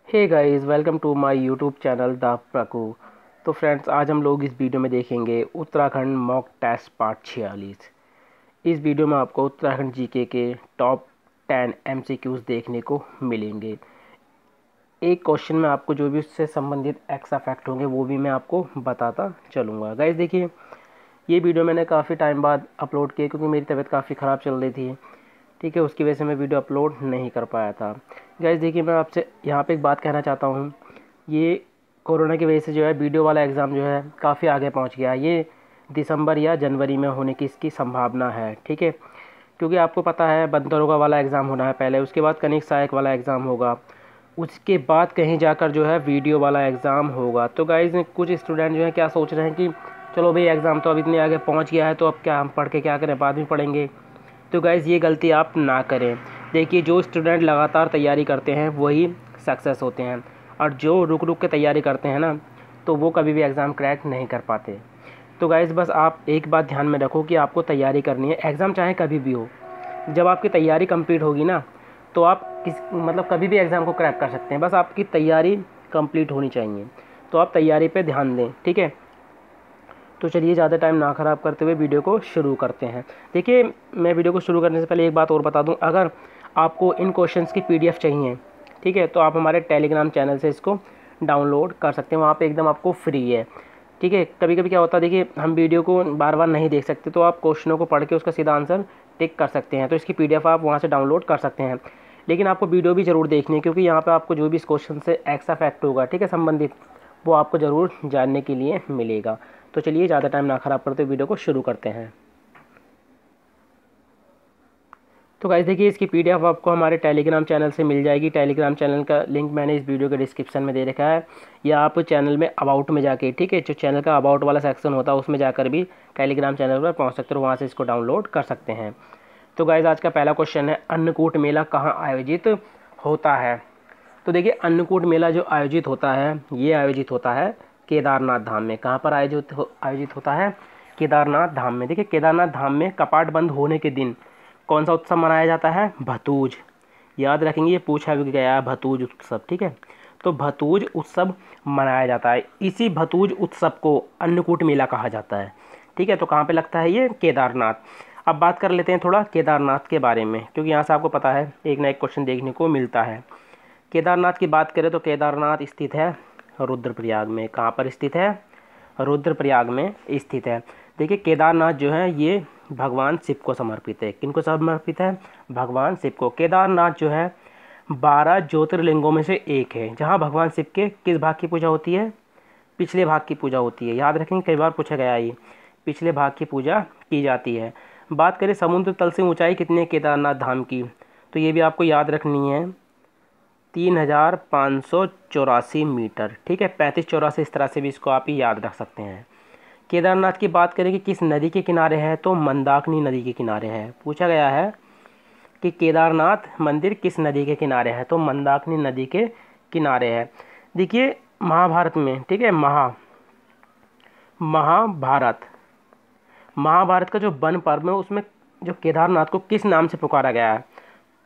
Hey guys, welcome to my YouTube channel the Praku. तो friends, आज हम लोग इस वीडियो में देखेंगे उत्तराखंड मॉक टेस्ट पार्ट 46। इस वीडियो में आपको उत्तराखंड जीके के टॉप 10 एमसीक्यूज देखने को मिलेंगे। एक क्वेश्चन में आपको जो भी उससे संबंधित एक्स्ट्रा फैक्ट होंगे वो भी मैं आपको बताता चलूँगा। गाइस देखिए, ये वीडियो मैंने काफ़ी टाइम बाद अपलोड किया क्योंकि मेरी तबीयत काफ़ी ख़राब चल रही थी। ठीक है, उसकी वजह से मैं वीडियो अपलोड नहीं कर पाया था। गाइस देखिए, मैं आपसे यहाँ पे एक बात कहना चाहता हूँ। ये कोरोना की वजह से जो है वीडियो वाला एग्ज़ाम जो है काफ़ी आगे पहुँच गया। ये दिसंबर या जनवरी में होने की इसकी संभावना है। ठीक है, क्योंकि आपको पता है बंदरोगा वाला एग्ज़ाम होना है पहले, उसके बाद कनिक सहायक वाला एग्ज़ाम होगा, उसके बाद कहीं जाकर जो है वीडियो वाला एग्ज़ाम होगा। तो गाइस कुछ स्टूडेंट जो है क्या सोच रहे हैं कि चलो भाई एग्ज़ाम तो अब इतने आगे पहुँच गया है तो अब क्या हम पढ़ के क्या करें, बाद में पढ़ेंगे। तो गाइज़ ये गलती आप ना करें। देखिए, जो स्टूडेंट लगातार तैयारी करते हैं वही सक्सेस होते हैं, और जो रुक रुक के तैयारी करते हैं ना, तो वो कभी भी एग्ज़ाम क्रैक नहीं कर पाते। तो गाइज़ बस आप एक बात ध्यान में रखो कि आपको तैयारी करनी है, एग्ज़ाम चाहे कभी भी हो। जब आपकी तैयारी कंप्लीट होगी ना, तो आप कभी भी एग्ज़ाम को क्रैक कर सकते हैं। बस आपकी तैयारी कंप्लीट होनी चाहिए, तो आप तैयारी पे ध्यान दें। ठीक है, तो चलिए ज़्यादा टाइम ना ख़राब करते हुए वीडियो को शुरू करते हैं। देखिए, मैं वीडियो को शुरू करने से पहले एक बात और बता दूं, अगर आपको इन क्वेश्चंस की पीडीएफ चाहिए, ठीक है, तो आप हमारे टेलीग्राम चैनल से इसको डाउनलोड कर सकते हैं। वहाँ पे एकदम आपको फ्री है। ठीक है, कभी कभी क्या होता है, देखिए हम वीडियो को बार बार नहीं देख सकते, तो आप क्वेश्चनों को पढ़ के उसका सीधा आंसर टिक कर सकते हैं। तो इसकी पीडीएफ आप वहाँ से डाउनलोड कर सकते हैं। लेकिन आपको वीडियो भी ज़रूर देखनी है, क्योंकि यहाँ पर आपको जो भी इस क्वेश्चन से एक्स्ट्रा फैक्ट होगा, ठीक है, संबंधित, वो आपको ज़रूर जानने के लिए मिलेगा। तो चलिए ज़्यादा टाइम ना ख़राब करते वीडियो को शुरू करते हैं। तो गाइस देखिए, इसकी पीडीएफ आपको हमारे टेलीग्राम चैनल से मिल जाएगी। टेलीग्राम चैनल का लिंक मैंने इस वीडियो के डिस्क्रिप्शन में दे रखा है, या आप चैनल में अबाउट में जाके, ठीक है, जो चैनल का अबाउट वाला सेक्शन होता है उसमें जाकर भी टेलीग्राम चैनल पर पहुँच सकते हो, वहाँ से इसको डाउनलोड कर सकते हैं। तो गाइस आज का पहला क्वेश्चन है, अन्नकूट मेला कहाँ आयोजित होता है। तो देखिए, अन्नकूट मेला जो आयोजित होता है, ये आयोजित होता है केदारनाथ धाम में। कहाँ पर आयोजित होता है? केदारनाथ धाम में। देखिए, केदारनाथ धाम में कपाट बंद होने के दिन कौन सा उत्सव मनाया जाता है? भतूज। याद रखेंगे, ये पूछा भी गया है, भतूज उत्सव। ठीक है, तो भतूज उत्सव मनाया जाता है। इसी भतूज उत्सव को अन्नकूट मेला कहा जाता है। ठीक है, तो कहाँ पे लगता है ये? केदारनाथ। अब बात कर लेते हैं थोड़ा केदारनाथ के बारे में, क्योंकि यहाँ से आपको पता है एक ना एक क्वेश्चन देखने को मिलता है। केदारनाथ की बात करें तो केदारनाथ स्थित है रुद्रप्रयाग में। कहाँ पर स्थित है? रुद्रप्रयाग में स्थित है। देखिए, केदारनाथ जो है ये भगवान शिव को समर्पित है। किनको समर्पित है? भगवान शिव को। केदारनाथ जो है 12 ज्योतिर्लिंगों में से एक है, जहाँ भगवान शिव के किस भाग की पूजा होती है? पिछले भाग की पूजा होती है। याद रखेंगे, कई बार पूछा गया है ये, पिछले भाग की पूजा की जाती है। बात करें समुद्र तल से ऊंचाई कितनी है केदारनाथ धाम की, तो ये भी आपको याद रखनी है, 3584 मीटर। ठीक है, 3584, इस तरह से भी इसको आप ही याद रख सकते हैं। केदारनाथ की बात करें कि किस नदी के किनारे है, तो मंदाकिनी नदी के किनारे है। पूछा गया है कि केदारनाथ मंदिर किस नदी के किनारे है, तो मंदाकिनी नदी के किनारे है। देखिए, महाभारत में, ठीक है, महाभारत का जो वन पर्व है उसमें जो केदारनाथ को किस नाम से पुकारा गया है,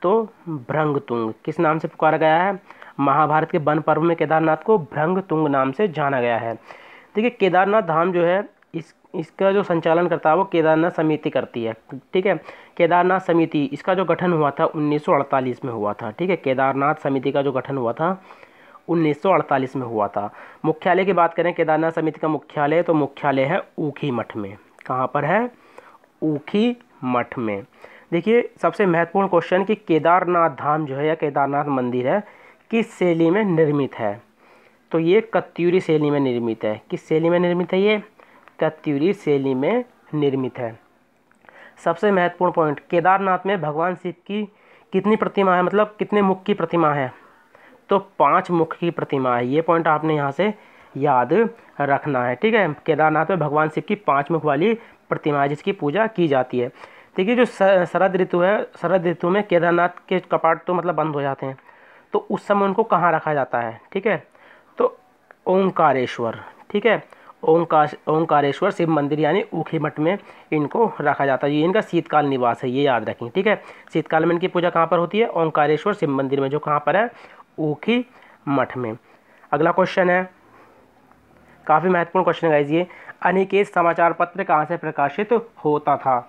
तो भृंगतुंग। किस नाम से पुकारा गया है? महाभारत के वन पर्व में केदारनाथ को भृंगतुंग नाम से जाना गया है। देखिए, केदारनाथ धाम जो है इसका जो संचालन करता है वो केदारनाथ समिति करती है। ठीक है, केदारनाथ समिति, इसका जो गठन हुआ था 1948 में हुआ था। ठीक है, केदारनाथ समिति का जो गठन हुआ था 1948 में हुआ था। मुख्यालय की बात करें केदारनाथ समिति का मुख्यालय, तो मुख्यालय है ऊखी मठ में। कहाँ पर है? ऊखी मठ में। देखिए, सबसे महत्वपूर्ण क्वेश्चन कि केदारनाथ धाम जो है या केदारनाथ मंदिर है किस शैली में निर्मित है, तो ये कत्यूरी शैली में निर्मित है। किस शैली में निर्मित है? ये कत्यूरी शैली में निर्मित है। सबसे महत्वपूर्ण पॉइंट, केदारनाथ में भगवान शिव की कितनी प्रतिमा है, मतलब कितने मुख की प्रतिमा है, तो 5 मुख की प्रतिमा है। ये पॉइंट आपने यहाँ से याद रखना है। ठीक है, केदारनाथ में भगवान शिव की 5 मुख वाली प्रतिमा है जिसकी पूजा की जाती है। देखिए, जो शरद ऋतु है, शरद ऋतु में केदारनाथ के कपाट तो बंद हो जाते हैं, तो उस समय उनको कहाँ रखा जाता है? ठीक है, तो ओंकारेश्वर। ठीक है, ओंकारेश्वर शिव मंदिर यानी ऊखी मठ में इनको रखा जाता है। ये इनका शीतकाल निवास है, ये याद रखें। ठीक है, शीतकाल में इनकी पूजा कहाँ पर होती है? ओंकारेश्वर शिव मंदिर में, जो कहाँ पर है? ऊखी मठ में। अगला क्वेश्चन है, काफ़ी महत्वपूर्ण क्वेश्चन है गाइस ये, अनिकेत समाचार पत्र कहाँ से प्रकाशित होता था।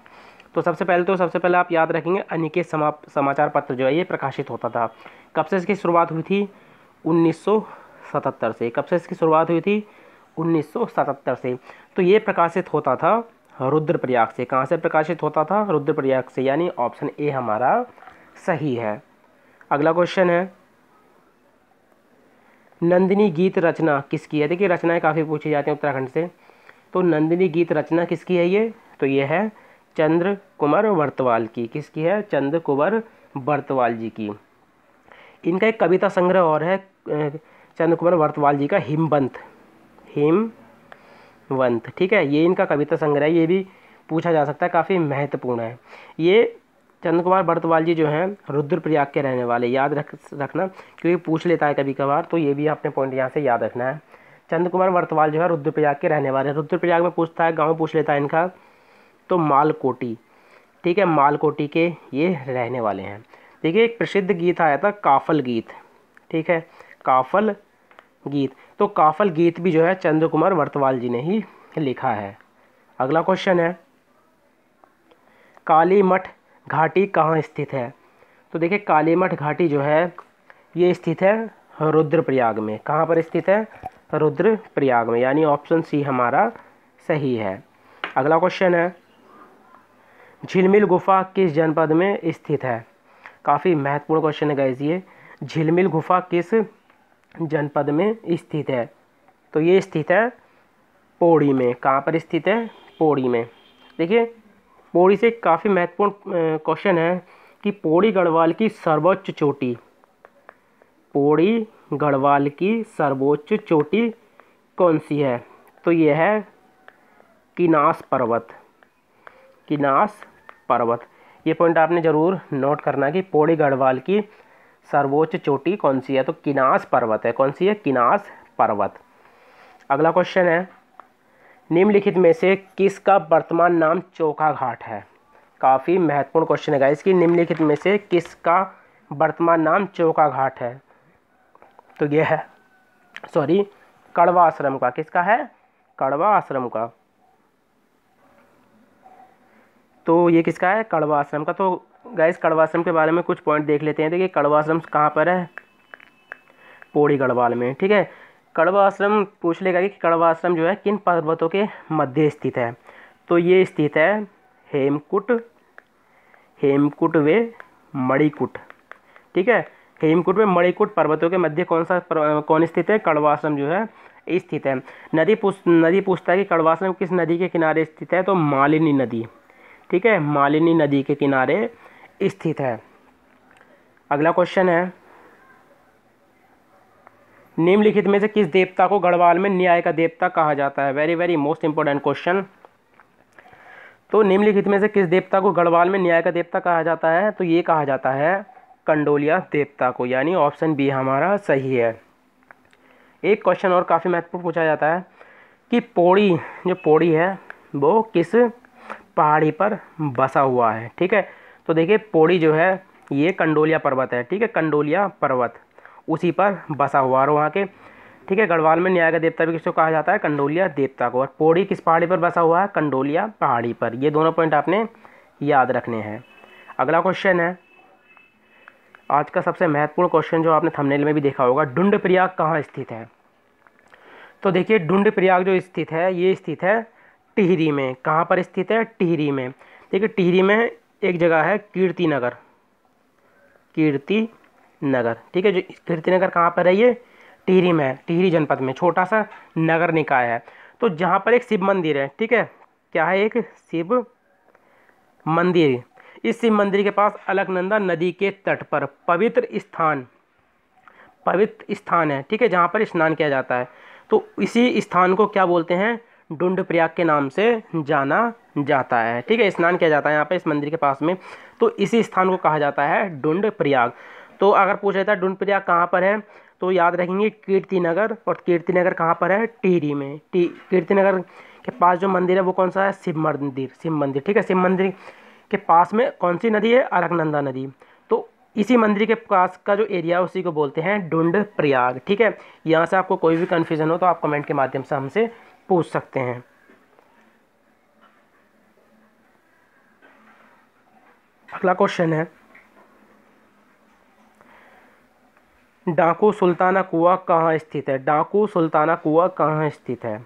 तो सबसे पहले आप याद रखेंगे अनिकेत समाचार पत्र जो है ये प्रकाशित होता था। कब से इसकी शुरुआत हुई थी? 1977 से। कब से इसकी शुरुआत हुई थी? 1977 से। तो ये प्रकाशित होता था रुद्रप्रयाग से। कहाँ से प्रकाशित होता था? रुद्रप्रयाग से, यानी ऑप्शन ए हमारा सही है। अगला क्वेश्चन है, नंदिनी गीत रचना किसकी है? देखिए रचनाएं काफ़ी पूछी जाती हैं उत्तराखंड से। तो नंदिनी गीत रचना किसकी है ये? तो ये है चंद्र कुमार बर्तवाल की। किसकी है? चंद्र कुमार बर्तवाल जी की। इनका एक कविता संग्रह और है चंद्र कुमार बर्तवाल जी का, हिमवंत। ठीक है, ये इनका कविता संग्रह है, ये भी पूछा जा सकता है, काफ़ी महत्वपूर्ण है। ये चंद्र कुमार बर्तवाल जी जो हैं रुद्रप्रयाग के रहने वाले, याद रखना क्योंकि पूछ लेता है कभी कभार, तो ये भी आपने पॉइंट यहाँ से याद रखना है। चंद्र कुमार बर्तवाल जो है रुद्रप्रयाग के रहने वाले हैं। रुद्रप्रयाग में पूछता है, गाँव पूछ लेता है इनका, तो मालकोटी। ठीक है, मालकोटी के ये रहने वाले हैं। देखिए एक प्रसिद्ध गीत आया था काफल गीत। ठीक है, काफल गीत। तो काफल गीत भी जो है चंद्र कुमार बर्तवाल जी ने ही लिखा है। अगला क्वेश्चन है, काली मठ घाटी कहाँ स्थित है? तो देखिए काली मठ घाटी जो है ये स्थित है रुद्रप्रयाग में। कहाँ पर स्थित है? रुद्रप्रयाग में, यानी ऑप्शन सी हमारा सही है। अगला क्वेश्चन है, झिलमिल गुफा किस जनपद में स्थित है? काफ़ी महत्वपूर्ण क्वेश्चन है गाइस ये। झिलमिल गुफा किस जनपद में स्थित है? तो ये स्थित है पौड़ी में। कहाँ पर स्थित है? पौड़ी में। देखिए पौड़ी से काफ़ी महत्वपूर्ण क्वेश्चन है कि पौड़ी गढ़वाल की सर्वोच्च चोटी, पौड़ी गढ़वाल की सर्वोच्च चोटी कौन सी है? तो ये है किनास पर्वत। किनास पर्वत, ये पॉइंट आपने ज़रूर नोट करना कि पौड़ी गढ़वाल की सर्वोच्च चोटी कौन सी है? तो किनास पर्वत है। कौन सी है? किनास पर्वत। अगला क्वेश्चन है, निम्नलिखित में से किसका वर्तमान नाम चोखा घाट है? काफ़ी महत्वपूर्ण क्वेश्चन है गाइस कि निम्नलिखित में से किसका वर्तमान नाम चोखा घाट है? तो ये है कड़वा आश्रम का। किसका है? कड़वा आश्रम का। तो ये किसका है? कड़वा आश्रम का। तो गाइस कड़वा आश्रम के बारे में कुछ पॉइंट देख लेते हैं। देखिए कड़वा आश्रम कहाँ पर है? पौड़ी गढ़वाल में। ठीक है, कड़वा आश्रम पूछ लेगा कि कड़वा आश्रम जो है किन पर्वतों के मध्य स्थित है? तो ये स्थित है हेमकुट व मणिकुट। ठीक है, हेमकुट व मणिकुट पर्वतों के मध्य कौन स्थित है? कड़वा आश्रम जो है स्थित है। नदी पूछता है कि कड़वा आश्रम किस नदी के किनारे स्थित है? तो मालिनी नदी। ठीक है, मालिनी नदी के किनारे स्थित है। अगला क्वेश्चन है, निम्नलिखित में से किस देवता को गढ़वाल में न्याय का देवता कहा जाता है? Very very most important question. तो निम्नलिखित में से किस देवता को गढ़वाल में न्याय का देवता कहा जाता है? तो ये कहा जाता है कंडोलिया देवता को, यानी ऑप्शन बी हमारा सही है। एक क्वेश्चन और काफ़ी महत्वपूर्ण पूछा जाता है कि पौड़ी है वो किस पहाड़ी पर बसा हुआ है? ठीक है, तो देखिए पौड़ी जो है ये कंडोलिया पर्वत है। ठीक है, कंडोलिया पर्वत उसी पर बसा हुआ और वहाँ के, ठीक है, गढ़वाल में न्याय का देवता भी किसको कहा जाता है? कंडोलिया देवता को। और पौड़ी किस पहाड़ी पर बसा हुआ है? कंडोलिया पहाड़ी पर। ये दोनों पॉइंट आपने याद रखने हैं। अगला क्वेश्चन है, आज का सबसे महत्वपूर्ण क्वेश्चन जो आपने थंबनेल में भी देखा होगा, डुंड प्रयाग कहाँ स्थित है? तो देखिए डुंड प्रयाग जो स्थित है ये स्थित है टिहरी में। कहाँ पर स्थित है? टिहरी में। देखिए टिहरी में एक जगह है कीर्ति नगर। ठीक है, जो कीर्ति नगर कहाँ पर है? ये टिहरी में है, टिहरी जनपद में, छोटा सा नगर निकाय है। तो जहाँ पर एक शिव मंदिर है। ठीक है, क्या है? एक शिव मंदिर। इस शिव मंदिर के पास अलकनंदा नदी के तट पर पवित्र स्थान है। ठीक है, जहाँ पर स्नान किया जाता है। तो इसी स्थान को क्या बोलते हैं? डुंड प्रयाग के नाम से जाना जाता है। ठीक है, स्नान किया जाता है यहाँ पे इस मंदिर के पास में, तो इसी स्थान को कहा जाता है डुंड प्रयाग। तो अगर पूछ लेता है डुंड प्रयाग कहाँ पर है, तो याद रखेंगे कीर्तिनगर। और कीर्तिनगर कहाँ पर है? टिहरी में। कीर्तिनगर के पास जो मंदिर है वो कौन सा है? शिव मंदिर। ठीक है, शिव मंदिर के पास में कौन सी नदी है? अलकनंदा नदी। तो इसी मंदिर के पास का जो एरिया है उसी को बोलते हैं ढूंढ प्रयाग। ठीक है, यहाँ से आपको कोई भी कन्फ्यूज़न हो तो आप कमेंट के माध्यम से हमसे पूछ सकते हैं। अगला क्वेश्चन है, डाकू सुल्ताना कुआं कहाँ स्थित है? डाकू सुल्ताना कुआं कहाँ स्थित है?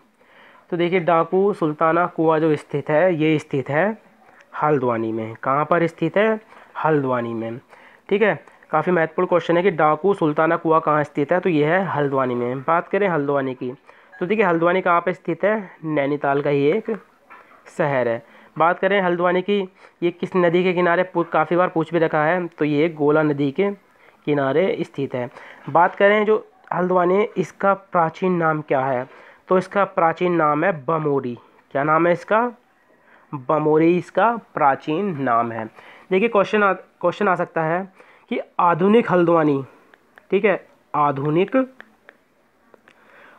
तो देखिए, डाकू सुल्ताना कुआं जो स्थित है ये स्थित है हल्द्वानी में। कहाँ पर स्थित है? हल्द्वानी में। ठीक है, काफ़ी महत्वपूर्ण क्वेश्चन है कि डाकू सुल्ताना कुआं कहाँ स्थित है, तो ये है हल्द्वानी में। बात करें हल्द्वानी की, तो देखिए हल्द्वानी कहाँ पर स्थित है? नैनीताल का ही एक शहर है। बात करें हल्द्वानी की, ये किस नदी के किनारे, काफ़ी बार पूछ भी रखा है, तो ये गोला नदी के किनारे स्थित है। बात करें जो हल्द्वानी, इसका प्राचीन नाम क्या है? तो इसका प्राचीन नाम है बमोरी। क्या नाम है इसका? बमोरी इसका प्राचीन नाम है। देखिए क्वेश्चन आ सकता है कि आधुनिक हल्द्वानी, ठीक है, आधुनिक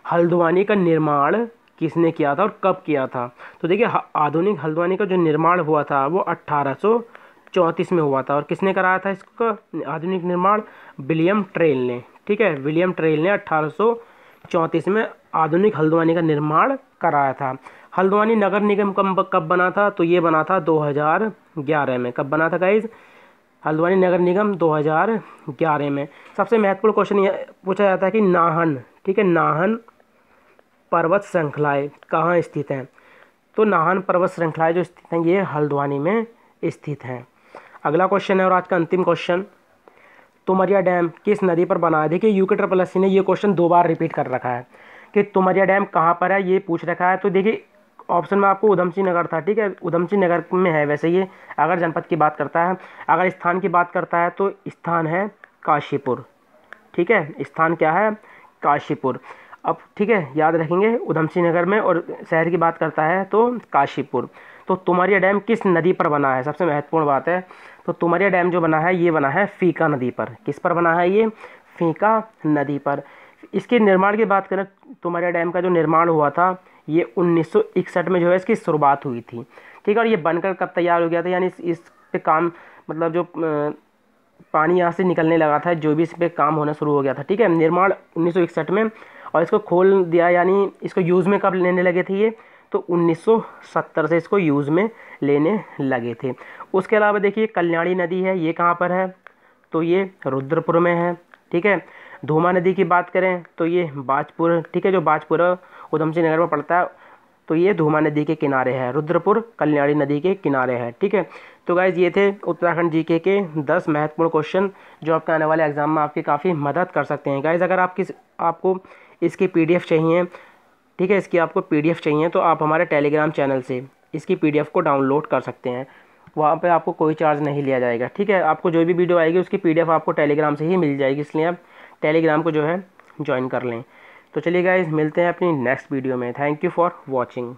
हल्द्वानी का निर्माण किसने किया था और कब किया था? तो देखिए आधुनिक हल्द्वानी का जो निर्माण हुआ था वो 1834 में हुआ था। और किसने कराया था इसका आधुनिक निर्माण? विलियम ट्रेल ने। ठीक है, विलियम ट्रेल ने 1834 में आधुनिक हल्द्वानी का निर्माण कराया था। हल्द्वानी नगर निगम कब बना था? तो ये बना था 2011 में। कब बना था गाइज? हल्द्वानी नगर निगम 2011 में। सबसे महत्वपूर्ण क्वेश्चन यह पूछा जाता है कि नाहन, ठीक है, नाहन पर्वत श्रृंखलाएं कहाँ स्थित हैं? तो नाहन पर्वत श्रृंखलाएं जो स्थित हैं ये हल्द्वानी में स्थित हैं। अगला क्वेश्चन है और आज का अंतिम क्वेश्चन, तुमरिया डैम किस नदी पर बना है? देखिए UKSSC ने ये क्वेश्चन 2 बार रिपीट कर रखा है कि तुमरिया डैम कहाँ पर है, ये पूछ रखा है। तो देखिए ऑप्शन में आपको उधम सिंह नगर था। ठीक है, उधम सिंह नगर में है वैसे ये, अगर जनपद की बात करता है। अगर स्थान की बात करता है तो स्थान है काशीपुर। ठीक है, स्थान क्या है? काशीपुर। अब ठीक है, याद रखेंगे उधम सिंह नगर में, और शहर की बात करता है तो काशीपुर। तो तुमरिया डैम किस नदी पर बना है? सबसे महत्वपूर्ण बात है, तो तुमरिया डैम जो बना है ये बना है फीका नदी पर। किस पर बना है ये? फीका नदी पर। इसके निर्माण की बात करें, तुमरिया डैम का जो निर्माण हुआ था ये 1961 में जो है इसकी शुरुआत हुई थी। ठीक है, और ये बनकर कब तैयार हो गया था, यानी इस पे काम, मतलब जो पानी यहाँ से निकलने लगा था, जो भी इस पे काम होना शुरू हो गया था। ठीक है, निर्माण 1961 में, और इसको खोल दिया, यानी इसको यूज़ में कब लेने लगे थे ये? तो 1970 से इसको यूज़ में लेने लगे थे। उसके अलावा देखिए कल्याणी नदी है, ये कहाँ पर है? तो ये रुद्रपुर में है। ठीक है, धूमा नदी की बात करें तो ये बाजपुर, ठीक है, जो बाजपुर उधम सिंह नगर में पड़ता है, तो ये धूमा नदी के किनारे है। रुद्रपुर कल्याणी नदी के किनारे है। ठीक है, तो गाइज ये थे उत्तराखंड जीके के 10 महत्वपूर्ण क्वेश्चन जो आपके आने वाले एग्जाम में आपकी काफ़ी मदद कर सकते हैं। गाइज अगर आपको इसकी PDF चाहिए, ठीक है, इसकी आपको PDF चाहिए तो आप हमारे टेलीग्राम चैनल से इसकी PDF को डाउनलोड कर सकते हैं। वहाँ पे आपको कोई चार्ज नहीं लिया जाएगा। ठीक है, आपको जो भी वीडियो आएगी उसकी PDF आपको टेलीग्राम से ही मिल जाएगी, इसलिए आप टेलीग्राम को जो है ज्वाइन कर लें। तो चलिए गाइज मिलते हैं अपनी नेक्स्ट वीडियो में। Thank you for watching.